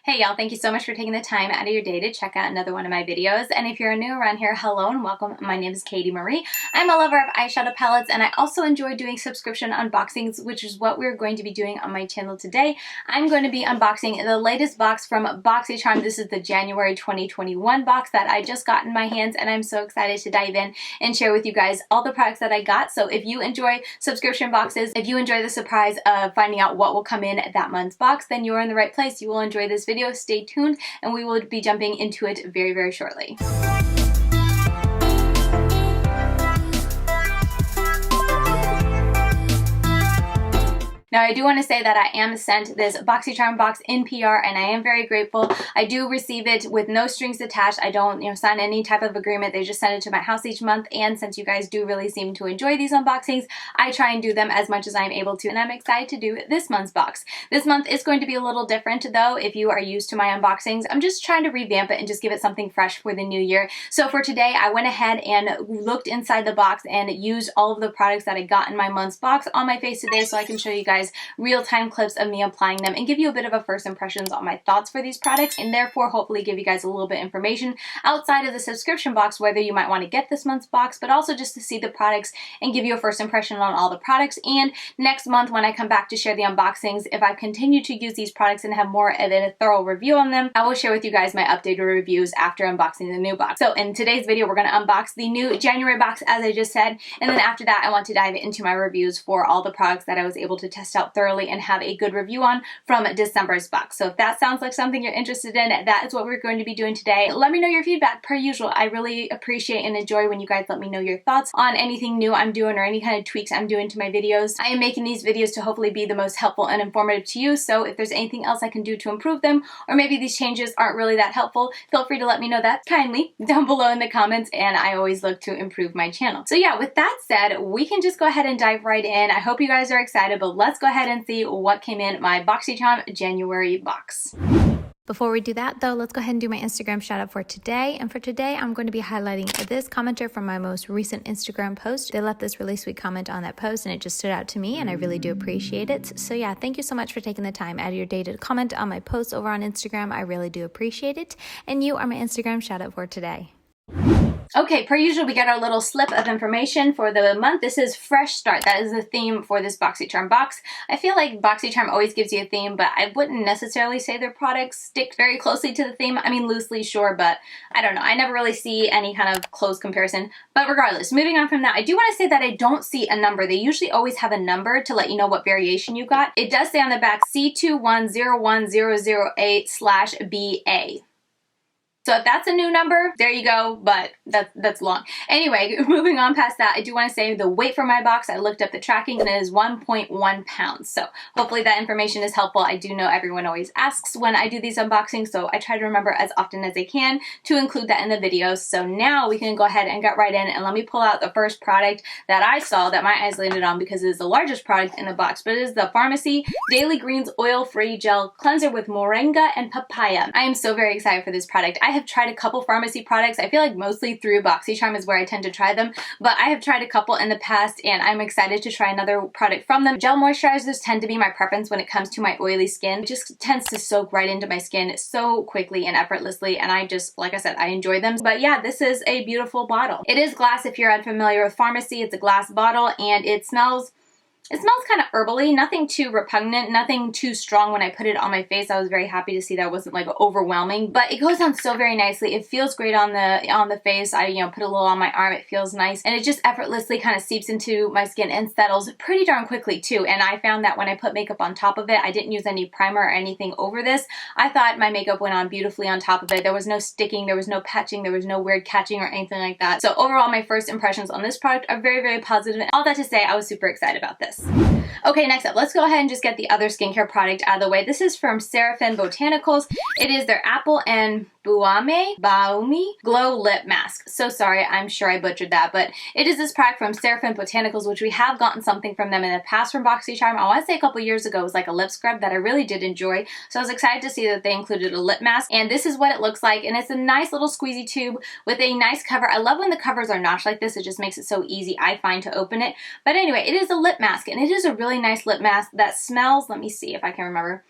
Hey y'all, thank you so much for taking the time out of your day to check out another one of my videos. And if you're new around here, hello and welcome. My name is Katie Marie. I'm a lover of eyeshadow palettes and I also enjoy doing subscription unboxings, which is what we're going to be doing on my channel today. I'm going to be unboxing the latest box from Boxycharm. This is the January 2021 box that I just got in my hands and I'm so excited to dive in and share with you guys all the products that I got. So if you enjoy subscription boxes, if you enjoy the surprise of finding out what will come in that month's box, then you're in the right place. You will enjoy this video. Stay tuned and we will be jumping into it very, very shortly. Now, I do want to say that I am sent this Boxycharm box in PR and I am very grateful. I do receive it with no strings attached. I don't, sign any type of agreement. They just send it to my house each month. And since you guys do really seem to enjoy these unboxings, I try and do them as much as I'm able to. And I'm excited to do this month's box. This month is going to be a little different though. If you are used to my unboxings, I'm just trying to revamp it and just give it something fresh for the new year. So for today, I went ahead and looked inside the box and used all of the products that I got in my month's box on my face today so I can show you guys real-time clips of me applying them and give you a bit of a first impressions on my thoughts for these products, and therefore hopefully give you guys a little bit of information outside of the subscription box, whether you might want to get this month's box, but also just to see the products and give you a first impression on all the products. And next month when I come back to share the unboxings, if I continue to use these products and have more of a thorough review on them, I will share with you guys my updated reviews after unboxing the new box. So in today's video, we're going to unbox the new January box, as I just said, and then after that I want to dive into my reviews for all the products that I was able to test out thoroughly and have a good review on from December's box. So if that sounds like something you're interested in, that is what we're going to be doing today. Let me know your feedback per usual. I really appreciate and enjoy when you guys let me know your thoughts on anything new I'm doing or any kind of tweaks I'm doing to my videos. I am making these videos to hopefully be the most helpful and informative to you, so if there's anything else I can do to improve them, or maybe these changes aren't really that helpful, feel free to let me know that kindly down below in the comments, and I always look to improve my channel. So yeah, with that said, we can just go ahead and dive right in. I hope you guys are excited, but let's go ahead and see what came in my Boxycharm January box. Before we do that though, let's go ahead and do my Instagram shout out for today. And for today, I'm going to be highlighting this commenter from my most recent Instagram post. They left this really sweet comment on that post and it just stood out to me and I really do appreciate it. So yeah, thank you so much for taking the time out of your day to comment on my posts over on Instagram. I really do appreciate it. And you are my Instagram shout out for today. Okay, per usual, we get our little slip of information for the month. This is Fresh Start. That is the theme for this Boxycharm box. I feel like Boxycharm always gives you a theme, but I wouldn't necessarily say their products stick very closely to the theme. I mean, loosely, sure, but I don't know. I never really see any kind of close comparison. But regardless, moving on from that, I do want to say that I don't see a number. They usually always have a number to let you know what variation you got. It does say on the back C2101008/BA. So if that's a new number, there you go, but that's long. Anyway, moving on past that, I do want to say the weight for my box, I looked up the tracking and it is 1.1 pounds. So hopefully that information is helpful. I do know everyone always asks when I do these unboxings, so I try to remember as often as I can to include that in the videos. So now we can go ahead and get right in and let me pull out the first product that I saw that my eyes landed on because it is the largest product in the box, but it is the Farmacy Daily Greens Oil-Free Gel Cleanser with Moringa and Papaya. I am so very excited for this product. I have tried a couple Farmacy products. I feel like mostly through Boxycharm is where I tend to try them, but I have tried a couple in the past and I'm excited to try another product from them. Gel moisturizers tend to be my preference when it comes to my oily skin. It just tends to soak right into my skin so quickly and effortlessly, and I just, like I said, I enjoy them. But yeah, this is a beautiful bottle. It is glass if you're unfamiliar with Farmacy. It's a glass bottle and it smells kind of herbally, nothing too repugnant, nothing too strong when I put it on my face. I was very happy to see that it wasn't like overwhelming, but it goes on so very nicely. It feels great on the face. I, put a little on my arm. It feels nice and it just effortlessly kind of seeps into my skin and settles pretty darn quickly too. And I found that when I put makeup on top of it, I didn't use any primer or anything over this. I thought my makeup went on beautifully on top of it. There was no sticking, there was no patching, there was no weird catching or anything like that. So overall, my first impressions on this product are very, very positive. And all that to say, I was super excited about this. Okay, next up, let's go ahead and just get the other skincare product out of the way. This is from Serephine Botanicals. It is their Apple and Baumi Glow Lip Mask. So sorry, I'm sure I butchered that, but it is this product from Serephine Botanicals, which we have gotten something from them in the past from Boxycharm. I want to say a couple years ago. It was like a lip scrub that I really did enjoy. So I was excited to see that they included a lip mask, and this is what it looks like. And it's a nice little squeezy tube with a nice cover. I love when the covers are notched like this. It just makes it so easy, I find, to open it. But anyway, it is a lip mask, and it is a really nice lip mask that smells, let me see if I can remember.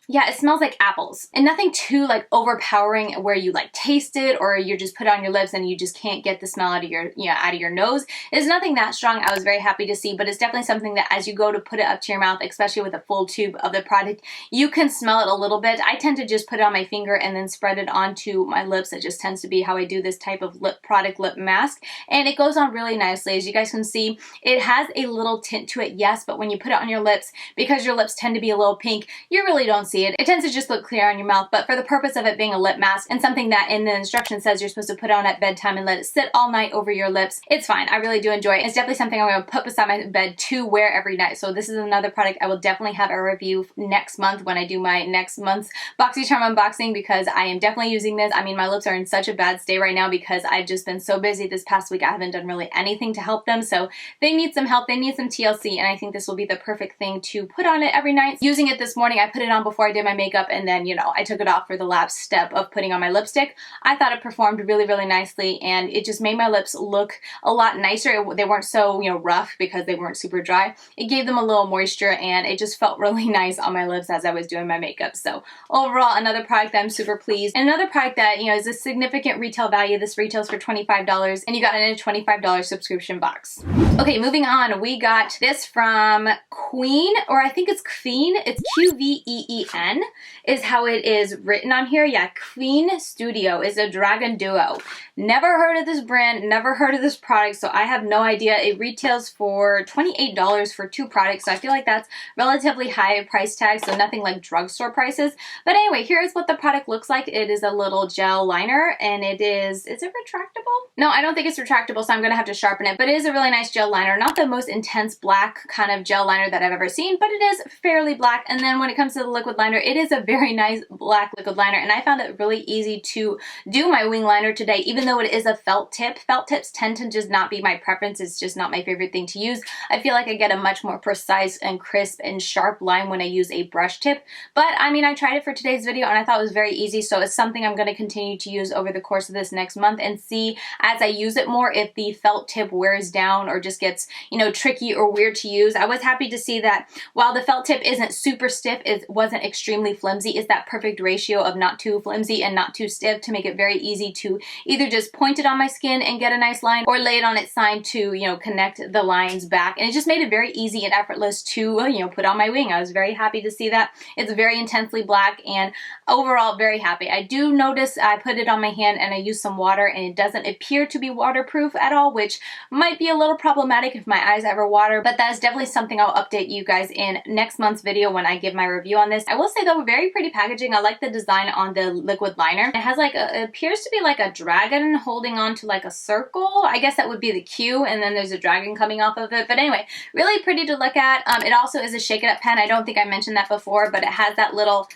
yeah, it smells like apples, and nothing too like overpowering where you like taste it or you just put it on your lips and you just can't get the smell out of your, out of your nose. It's nothing that strong. I was very happy to see, but it's definitely something that as you go to put it up to your mouth, especially with a full tube of the product, you can smell it a little bit. I tend to just put it on my finger and then spread it onto my lips. It just tends to be how I do this type of lip mask, and it goes on really nicely. As you guys can see, it has a little tint to it, yes, but when you put it on your lips, because your lips tend to be a little pink, you really don't see it. It tends to just look clear on your mouth, but for the purpose of it being a lip mask and something that in the instruction says you're supposed to put on at bedtime and let it sit all night over your lips, it's fine. I really do enjoy it. It's definitely something I'm going to put beside my bed to wear every night. So this is another product I will definitely have a review next month when I do my next month's Boxycharm unboxing, because I am definitely using this. I mean, my lips are in such a bad state right now because I've just been so busy this past week. I haven't done really anything to help them, so they need some help. They need some TLC, and I think this will be the perfect thing to put on it every night. Using it this morning, I put it on before I did my makeup, and then, I took it off for the last step of putting on my lipstick. I thought it performed really, really nicely, and it just made my lips look a lot nicer. They weren't so, rough because they weren't super dry. It gave them a little moisture, and it just felt really nice on my lips as I was doing my makeup. So overall, another product that I'm super pleased. And another product that, is a significant retail value. This retails for $25, and you got it in a $25 subscription box. Okay, moving on. We got this from Qveen, or I think it's Qveen. It's Qveen is how it is written on here. Yeah, Qveen Studio is a dragon duo. Never heard of this brand, never heard of this product, so I have no idea. It retails for $28 for 2 products, so I feel like that's relatively high price tag, so nothing like drugstore prices. But anyway, here's what the product looks like. It is a little gel liner, and it is it retractable? No, I don't think it's retractable, so I'm gonna have to sharpen it, but it is a really nice gel liner. Not the most intense black kind of gel liner that I've ever seen, but it is fairly black. And then when it comes to the liquid liner, it is a very nice black liquid liner, and I found it really easy to do my wing liner today, even though it is a felt tip. Felt tips tend to just not be my preference. It's just not my favorite thing to use. I feel like I get a much more precise and crisp and sharp line when I use a brush tip. But I mean, I tried it for today's video and I thought it was very easy, so it's something I'm going to continue to use over the course of this next month and see as I use it more if the felt tip wears down or just gets, tricky or weird to use. I was happy to see that while the felt tip isn't super stiff, it wasn't extremely flimsy. It's that perfect ratio of not too flimsy and not too stiff to make it very easy to either just point it on my skin and get a nice line, or lay it on its side to, connect the lines back. And it just made it very easy and effortless to, put on my wing. I was very happy to see that. It's very intensely black, and overall very happy. I do notice I put it on my hand and I used some water, and it doesn't appear to be waterproof at all, which might be a little problematic if my eyes ever water, but that is definitely something I'll update you guys in next month's video when I give my review on this. I will say though, very pretty packaging. I like the design on the liquid liner. It has like it appears to be like a dragon holding on to like a circle. I guess that would be the Q, and then there's a dragon coming off of it. But anyway, really pretty to look at. It also is a shake it up pen. I don't think I mentioned that before, but it has that little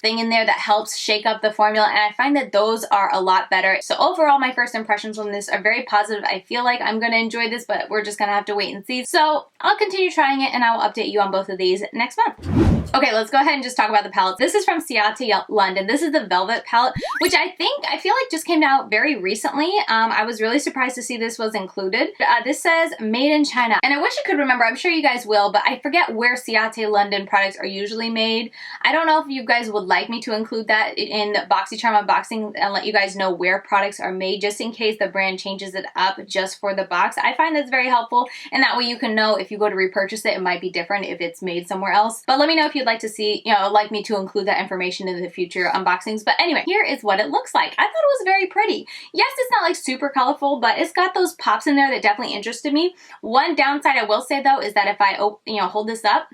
thing in there that helps shake up the formula, and I find that those are a lot better. So overall, my first impressions on this are very positive. I feel like I'm going to enjoy this, but we're just going to have to wait and see. So I'll continue trying it, and I will update you on both of these next month. Okay, let's go ahead and just talk about the palettes. This is from Ciate London. This is the Velvet palette, which I feel like just came out very recently. I was really surprised to see this was included. This says made in China, and I wish I could remember. I'm sure you guys will, but I forget where Ciate London products are usually made. I don't know if you guys would like me to include that in Boxycharm unboxing and let you guys know where products are made, just in case the brand changes it up just for the box. I find that's very helpful, and that way you can know if you go to repurchase it, it might be different if it's made somewhere else. But let me know if you'd like to see, like me to include that information in the future unboxings. But anyway, here is what it looks like. I thought it was very pretty. Yes, it's not like super colorful, but it's got those pops in there that definitely interested me. One downside I will say though is that if I hold this up,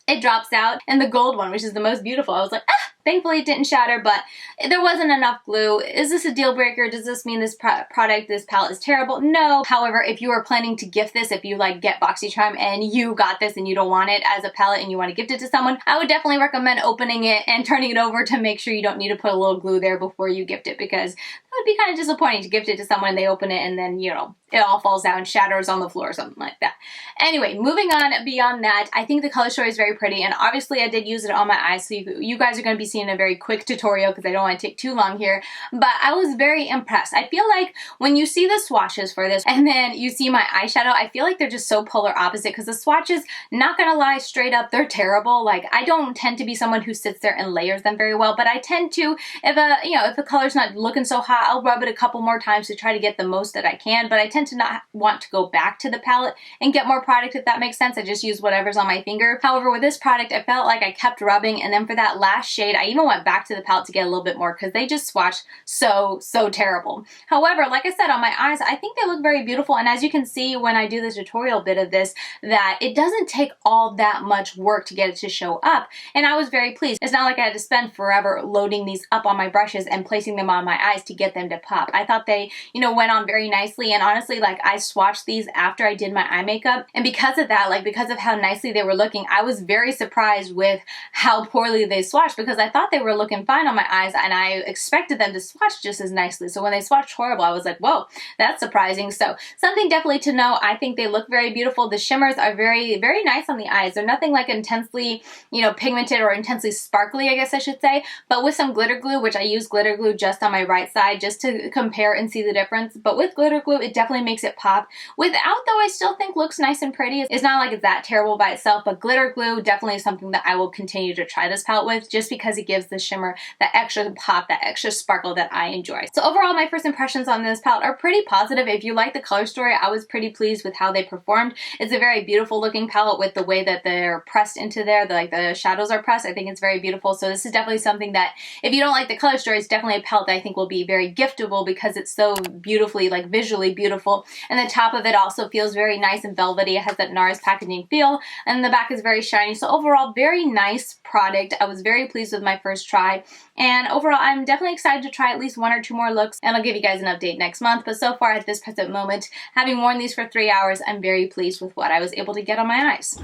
it drops out. And the gold one, which is the most beautiful, I was like, thankfully it didn't shatter, but there wasn't enough glue. Is this a deal breaker? Does this mean this this palette is terrible? No. However, if you are planning to gift this, if you get Boxycharm and you got this and you don't want it as a palette and you want to gift it to someone, I would definitely recommend opening it and turning it over to make sure you don't need to put a little glue there before you gift it, because would be kind of disappointing to gift it to someone and they open it and then, you know, it all falls down, shatters on the floor or something like that. Anyway, moving on beyond that, I think the color story is very pretty, and obviously I did use it on my eyes, so you guys are going to be seeing a very quick tutorial because I don't want to take too long here, but I was very impressed. I feel like when you see the swatches for this and then you see my eyeshadow, I feel like they're just so polar opposite because the swatches, not gonna lie, straight up, they're terrible. Like, I don't tend to be someone who sits there and layers them very well, but I tend to, if the color's not looking so hot, I'll rub it a couple more times to try to get the most that I can, but I tend to not want to go back to the palette and get more product, if that makes sense. I just use whatever's on my finger. However, with this product, I felt like I kept rubbing, and then for that last shade, I even went back to the palette to get a little bit more because they just swatched so terrible. However, like I said, on my eyes, I think they look very beautiful, and as you can see when I do the tutorial bit of this, that it doesn't take all that much work to get it to show up, and I was very pleased. It's not like I had to spend forever loading these up on my brushes and placing them on my eyes to get them to pop. I thought they, went on very nicely, and honestly, like, I swatched these after I did my eye makeup, and because of that, like, because of how nicely they were looking, I was very surprised with how poorly they swatched, because I thought they were looking fine on my eyes and I expected them to swatch just as nicely. So when they swatched horrible, I was like, whoa, that's surprising. So something definitely to know. I think they look very beautiful. The shimmers are very nice on the eyes. They're nothing like intensely, pigmented or intensely sparkly, I guess I should say, but with some glitter glue, which I use glitter glue just on my right side just to compare and see the difference. But with glitter glue, it definitely makes it pop. Without, though, I still think looks nice and pretty. It's not like it's that terrible by itself, but glitter glue definitely is something that I will continue to try this palette with, just because it gives the shimmer that extra pop, that extra sparkle that I enjoy. So overall, my first impressions on this palette are pretty positive. If you like the color story, I was pretty pleased with how they performed. It's a very beautiful looking palette with the way that they're pressed into there, the shadows are pressed. I think it's very beautiful. So this is definitely something that, if you don't like the color story, it's definitely a palette that I think will be very giftable because it's so beautifully, like, visually beautiful. And the top of it also feels very nice and velvety. It has that NARS packaging feel, and the back is very shiny. So overall, very nice product. I was very pleased with my first try, and overall, I'm definitely excited to try at least 1 or 2 more looks, and I'll give you guys an update next month. But so far, at this present moment, having worn these for 3 hours, I'm very pleased with what I was able to get on my eyes.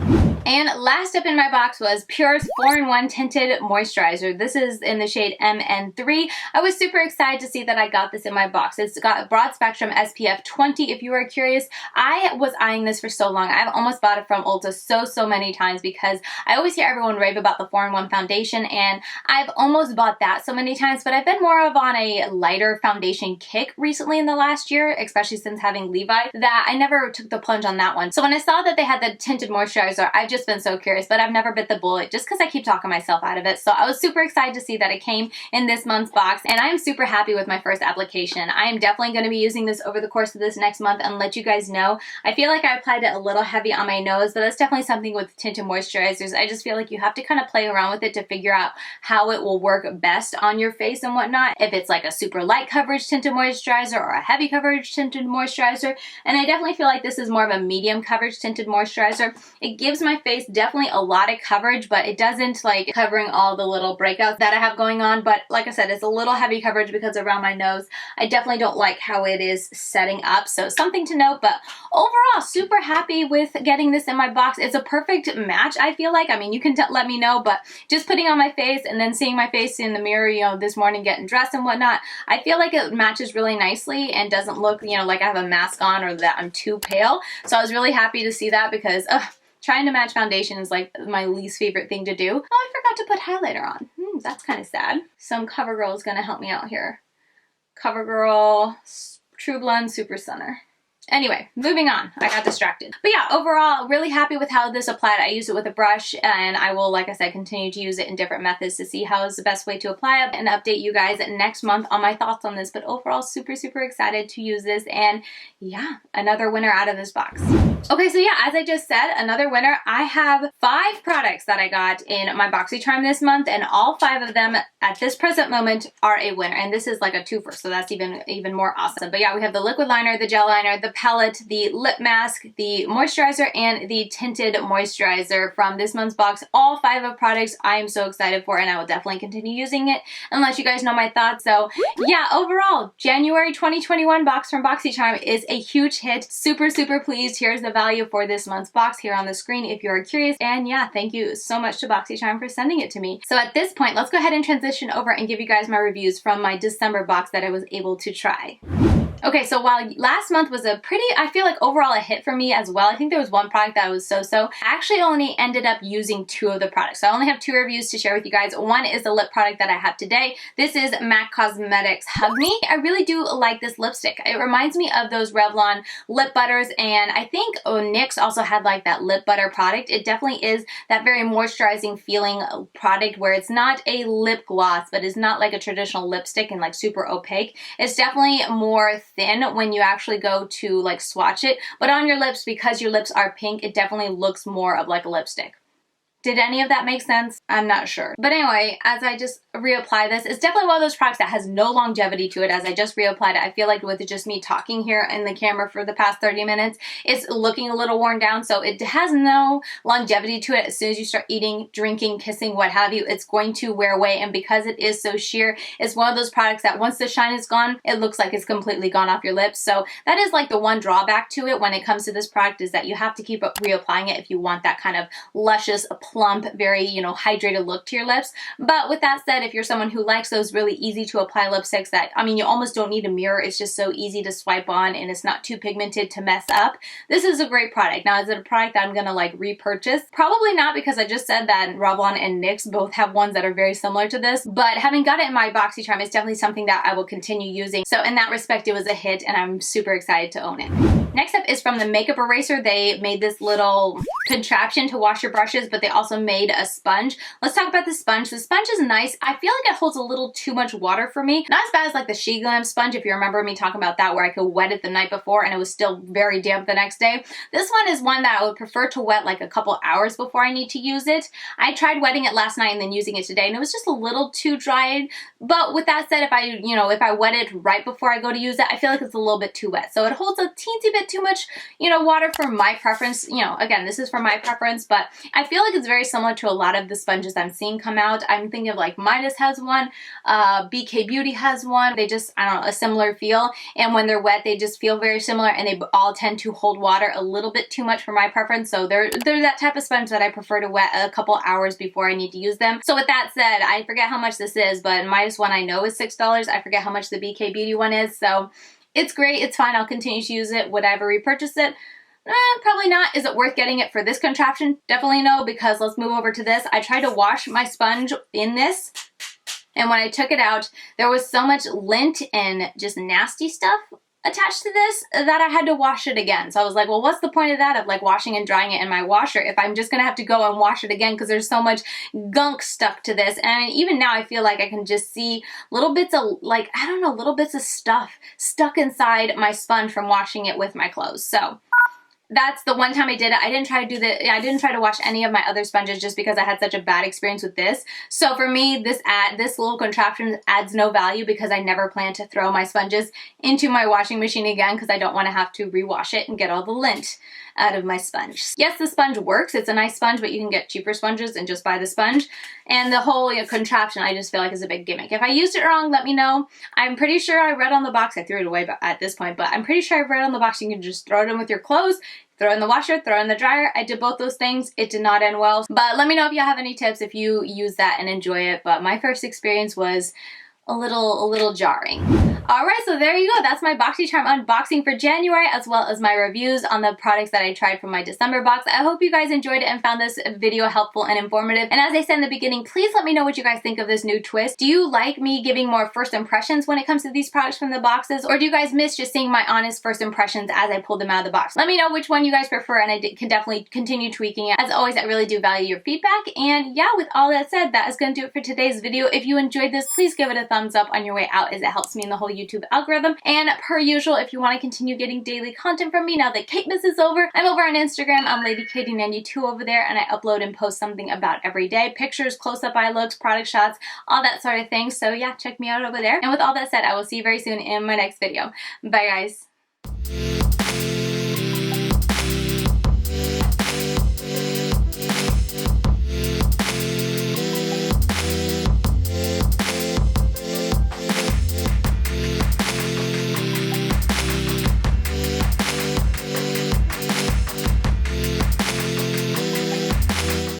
And last up in my box was Pure's 4-in-1 Tinted Moisturizer. This is in the shade MN3. I was super excited to see that I got this in my box. It's got broad spectrum SPF 20, if you are curious. I was eyeing this for so long. I've almost bought it from Ulta so many times because I always hear everyone rave about the 4-in-1 foundation, and I've almost bought that so many times, but I've been more of on a lighter foundation kick recently in the last year, especially since having Levi, that I never took the plunge on that one. So when I saw that they had the Tinted Moisturizer, I've just been so curious, but I've never bit the bullet just because I keep talking myself out of it. So I was super excited to see that it came in this month's box, and I am super happy with my first application. I am definitely going to be using this over the course of this next month and let you guys know. I feel like I applied it a little heavy on my nose, but that's definitely something with tinted moisturizers. I just feel like you have to kind of play around with it to figure out how it will work best on your face and whatnot. If it's like a super light coverage tinted moisturizer or a heavy coverage tinted moisturizer, and I definitely feel like this is more of a medium coverage tinted moisturizer. It gives my face definitely a lot of coverage, but it doesn't like covering all the little breakouts that I have going on. But like I said, it's a little heavy coverage because around my nose, I definitely don't like how it is setting up. So something to note, but overall, super happy with getting this in my box. It's a perfect match, I feel like. I mean, you can let me know, but just putting on my face and then seeing my face in the mirror, this morning getting dressed and whatnot, I feel like it matches really nicely and doesn't look, like I have a mask on or that I'm too pale. So I was really happy to see that because, trying to match foundation is like my least favorite thing to do. Oh, I forgot to put highlighter on. That's kind of sad. Some CoverGirl is going to help me out here. CoverGirl True Blend Super Center. Anyway, moving on. I got distracted. But yeah, overall, really happy with how this applied. I used it with a brush, and I will, like I said, continue to use it in different methods to see how is the best way to apply it and update you guys next month on my thoughts on this. But overall, super excited to use this, and yeah, another winner out of this box. Okay, so yeah, as I just said, another winner. I have 5 products that I got in my Boxycharm this month, and all 5 of them at this present moment are a winner. And this is like a twofer, so that's even more awesome. But yeah, we have the liquid liner, the gel liner, the palette, the lip mask, the moisturizer, and the tinted moisturizer from this month's box. All 5 of products I am so excited for, and I will definitely continue using it and let you guys know my thoughts. So yeah, overall, January 2021 box from Boxycharm is a huge hit. Super pleased. Here's the of value for this month's box here on the screen if you're curious. And yeah, thank you so much to Boxycharm for sending it to me. So at this point, let's go ahead and transition over and give you guys my reviews from my December box that I was able to try. Okay, so while last month was a pretty, I feel like overall a hit for me as well. I think there was one product that was so-so. I actually only ended up using 2 of the products. So I only have 2 reviews to share with you guys. One is the lip product that I have today. This is MAC Cosmetics Hug Me. I really do like this lipstick. It reminds me of those Revlon lip butters, and I think NYX also had like that lip butter product. It definitely is that very moisturizing feeling product where it's not a lip gloss, but it's not like a traditional lipstick and like super opaque. It's definitely more thin when you actually go to like swatch it, but on your lips, because your lips are pink, it definitely looks more of like a lipstick. Did any of that make sense? I'm not sure. But anyway, as I just reapply this, it's definitely one of those products that has no longevity to it. As I just reapplied it, I feel like with just me talking here in the camera for the past 30 minutes, it's looking a little worn down. So it has no longevity to it. As soon as you start eating, drinking, kissing, what have you, it's going to wear away. And because it is so sheer, it's one of those products that once the shine is gone, it looks like it's completely gone off your lips. So that is like the one drawback to it when it comes to this product, is that you have to keep reapplying it if you want that kind of luscious, plump, very, you know, hydrated look to your lips. But with that said, if you're someone who likes those really easy to apply lipsticks that, I mean, you almost don't need a mirror, it's just so easy to swipe on and it's not too pigmented to mess up, this is a great product. Now, is it a product that I'm gonna like repurchase? Probably not, because I just said that Revlon and NYX both have ones that are very similar to this, but having got it in my Boxycharm, it's definitely something that I will continue using. So in that respect, it was a hit and I'm super excited to own it. Next up is from the Makeup Eraser. They made this little contraption to wash your brushes, but they also made a sponge. Let's talk about the sponge. The sponge is nice. I feel like it holds a little too much water for me. Not as bad as like the She Glam sponge, if you remember me talking about that, where I could wet it the night before and it was still very damp the next day. This one is one that I would prefer to wet like a couple hours before I need to use it. I tried wetting it last night and then using it today, and it was just a little too dried. But with that said, if I wet it right before I go to use it, I feel like it's a little bit too wet. So it holds a teensy bit too much, water for my preference. Again, this is for my preference, but I feel like it's very similar to a lot of the sponges I'm seeing come out. I'm thinking of like Midas has one, BK Beauty has one. They just, I don't know, a similar feel. And when they're wet, they just feel very similar, and they all tend to hold water a little bit too much for my preference. So they're that type of sponge that I prefer to wet a couple hours before I need to use them. So with that said, I forget how much this is, but Midas one I know is $6. I forget how much the BK Beauty one is. So it's great. It's fine. I'll continue to use it. Would I ever repurchase it? Probably not. Is it worth getting it for this contraption? Definitely no, because let's move over to this. I tried to wash my sponge in this, and when I took it out, there was so much lint and just nasty stuff attached to this that I had to wash it again. So I was like, well, what's the point of that, of like washing and drying it in my washer if I'm just gonna have to go and wash it again, because there's so much gunk stuck to this. And even now I feel like I can just see little bits of like, I don't know, little bits of stuff stuck inside my sponge from washing it with my clothes. So that's the one time I did it. I didn't try to wash any of my other sponges just because I had such a bad experience with this. So for me, this little contraption adds no value, because I never plan to throw my sponges into my washing machine again, because I don't want to have to rewash it and get all the lint out of my sponge. Yes, the sponge works. It's a nice sponge, but you can get cheaper sponges and just buy the sponge. And the whole contraption, I just feel like is a big gimmick. If I used it wrong, let me know. I'm pretty sure I read on the box, I threw it away at this point, but I'm pretty sure I read on the box you can just throw it in with your clothes, throw it in the washer, throw it in the dryer. I did both those things. It did not end well. But let me know if you have any tips if you use that and enjoy it. But my first experience was a little jarring. Alright, so there you go. That's my Boxycharm unboxing for January, as well as my reviews on the products that I tried from my December box. I hope you guys enjoyed it and found this video helpful and informative. And as I said in the beginning, please let me know what you guys think of this new twist. Do you like me giving more first impressions when it comes to these products from the boxes? Or do you guys miss just seeing my honest first impressions as I pulled them out of the box? Let me know which one you guys prefer, and I can definitely continue tweaking it. As always, I really do value your feedback. And yeah, with all that said, that is going to do it for today's video. If you enjoyed this, please give it a thumbs up on your way out, as it helps me in the whole YouTube algorithm. And per usual, if you want to continue getting daily content from me now that Caitmas is over, I'm over on Instagram. I'm LadyKatie92 over there, and I upload and post something about every day. Pictures, close-up eye looks, product shots, all that sort of thing. So yeah, check me out over there. And with all that said, I will see you very soon in my next video. Bye guys.